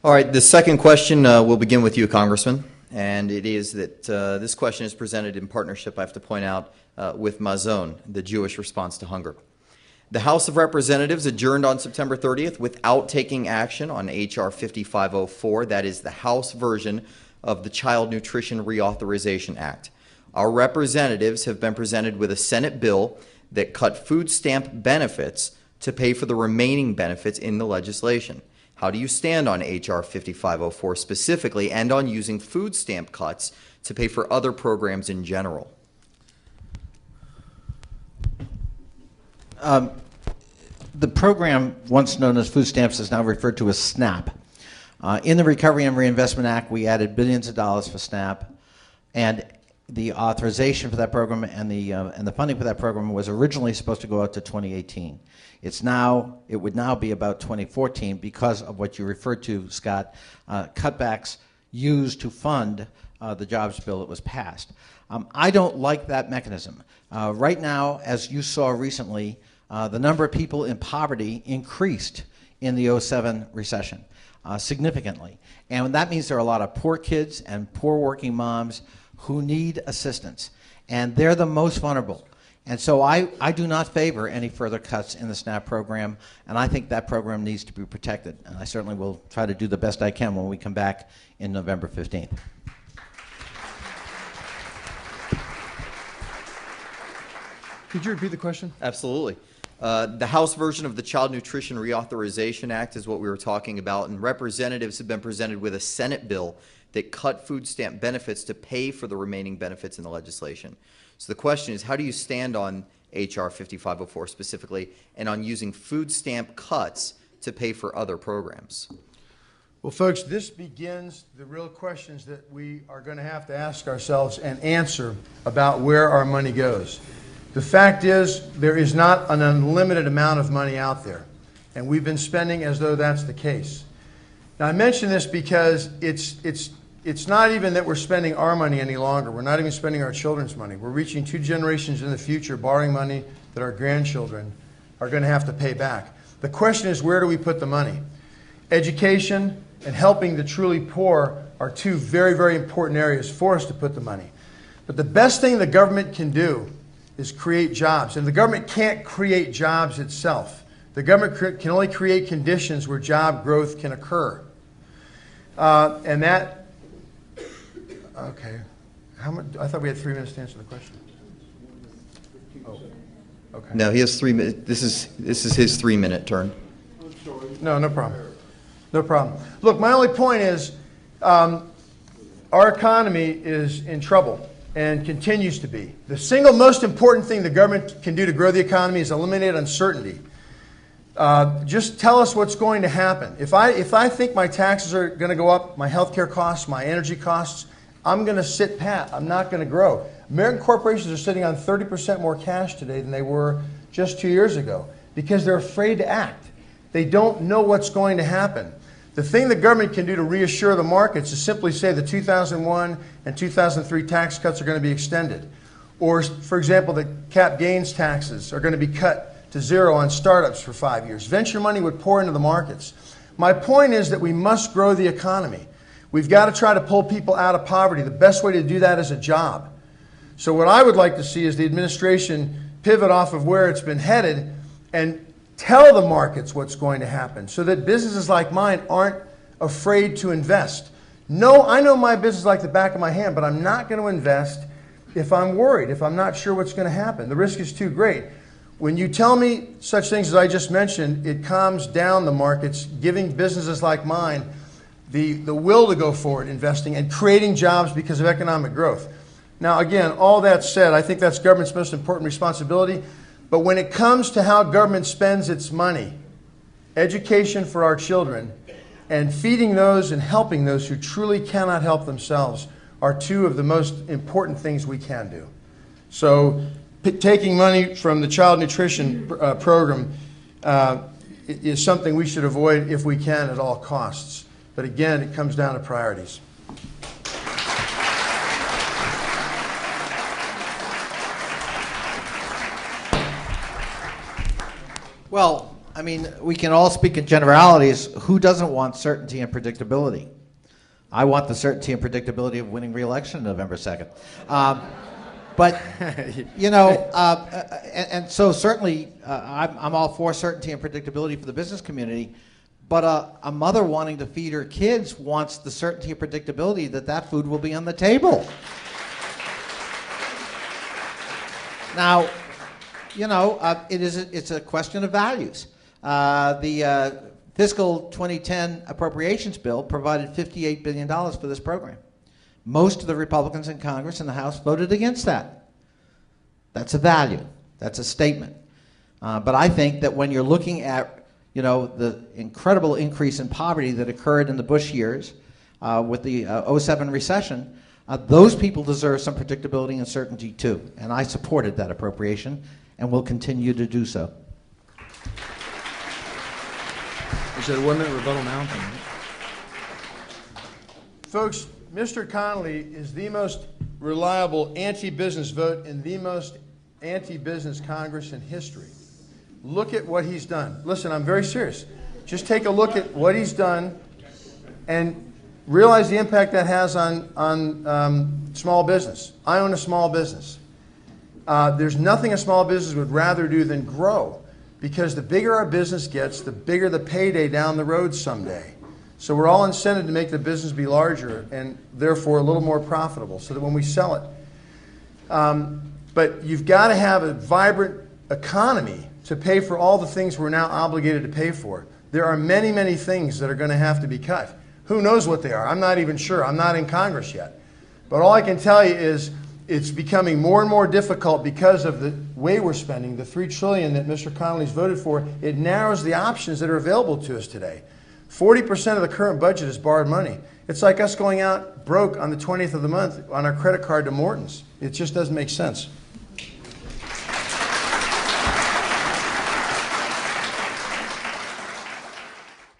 All right, the second question will begin with you, Congressman, and it is that this question is presented in partnership, I have to point out, with Mazon, the Jewish response to hunger. The House of Representatives adjourned on September 30th without taking action on H.R. 5504, that is the House version of the Child Nutrition Reauthorization Act. Our representatives have been presented with a Senate bill that cut food stamp benefits to pay for the remaining benefits in the legislation. How do you stand on H.R. 5504 specifically and on using food stamp cuts to pay for other programs in general? The program, once known as food stamps, is now referred to as SNAP. In the Recovery and Reinvestment Act, we added billions of dollars for SNAP, and the authorization for that program and the funding for that program was originally supposed to go out to 2018. It would now be about 2014 because of what you referred to, Scott, cutbacks used to fund the jobs bill that was passed. I don't like that mechanism. Right now, as you saw recently, the number of people in poverty increased in the 2007 recession significantly. And that means there are a lot of poor kids and poor working moms who need assistance. And they're the most vulnerable. And so I do not favor any further cuts in the SNAP program, and I think that program needs to be protected. And I certainly will try to do the best I can when we come back in November 15th. Could you repeat the question? Absolutely. The House version of the Child Nutrition Reauthorization Act is what we were talking about, and representatives have been presented with a Senate bill that cut food stamp benefits to pay for the remaining benefits in the legislation. So the question is, how do you stand on H.R. 5504 specifically and on using food stamp cuts to pay for other programs? Well, folks, this begins the real questions that we are going to have to ask ourselves and answer about where our money goes. The fact is, there is not an unlimited amount of money out there, and we've been spending as though that's the case. Now, I mention this because it's not even that we're spending our money any longer. We're not even spending our children's money. We're reaching 2 generations in the future, borrowing money that our grandchildren are going to have to pay back. The question is, where do we put the money? Education and helping the truly poor are 2 very, very important areas for us to put the money. But the best thing the government can do is create jobs. And the government can't create jobs itself. The government can only create conditions where job growth can occur. And that, okay. How much? I thought we had 3 minutes to answer the question. Oh, okay. No, he has 3 minutes. This is his 3-minute turn. No, no problem. No problem. Look, my only point is our economy is in trouble and continues to be. The single most important thing the government can do to grow the economy is eliminate uncertainty. Just tell us what's going to happen. If I think my taxes are going to go up, my health care costs, my energy costs, I'm going to sit pat. I'm not going to grow. American corporations are sitting on 30% more cash today than they were just 2 years ago because they're afraid to act. They don't know what's going to happen. The thing the government can do to reassure the markets is simply say the 2001 and 2003 tax cuts are going to be extended. Or, for example, the cap gains taxes are going to be cut to 0 on startups for 5 years. Venture money would pour into the markets. My point is that we must grow the economy. We've got to try to pull people out of poverty. The best way to do that is a job. So what I would like to see is the administration pivot off of where it's been headed and tell the markets what's going to happen so that businesses like mine aren't afraid to invest. No, I know my business like the back of my hand, but I'm not going to invest if I'm worried, if I'm not sure what's going to happen. The risk is too great. When you tell me such things as I just mentioned, it calms down the markets, giving businesses like mine the will to go forward investing and creating jobs because of economic growth. Now, again, all that said, I think that's government's most important responsibility. But when it comes to how government spends its money, education for our children and feeding those and helping those who truly cannot help themselves are 2 of the most important things we can do. So taking money from the child nutrition program is something we should avoid if we can at all costs. But again, it comes down to priorities. Well, I mean, we can all speak in generalities. Who doesn't want certainty and predictability? I want the certainty and predictability of winning re-election November 2nd. But, you know, and so certainly I'm all for certainty and predictability for the business community, but a mother wanting to feed her kids wants the certainty and predictability that that food will be on the table. Now, you know, it's a question of values. The fiscal 2010 appropriations bill provided $58 billion for this program. Most of the Republicans in Congress and the House voted against that. That's a value. That's a statement. But I think that when you're looking at, you know, the incredible increase in poverty that occurred in the Bush years with the '07 recession, those people deserve some predictability and certainty too. And I supported that appropriation and will continue to do so. Is it a 1 minute rebuttal now? Folks, Mr. Connolly is the most reliable anti-business vote in the most anti-business Congress in history. Look at what he's done. Listen, I'm very serious. Just take a look at what he's done and realize the impact that has on small business. I own a small business. There's nothing a small business would rather do than grow, because the bigger our business gets, the bigger the payday down the road someday. So we're all incented to make the business be larger and therefore a little more profitable so that when we sell it. But you've got to have a vibrant economy to pay for all the things we're now obligated to pay for. There are many, many things that are going to have to be cut. Who knows what they are? I'm not even sure. I'm not in Congress yet. But all I can tell you is it's becoming more and more difficult because of the way we're spending, the $3 trillion that Mr. Connolly's voted for. It narrows the options that are available to us today. 40% of the current budget is borrowed money. It's like us going out broke on the 20th of the month on our credit card to Morton's. It just doesn't make sense.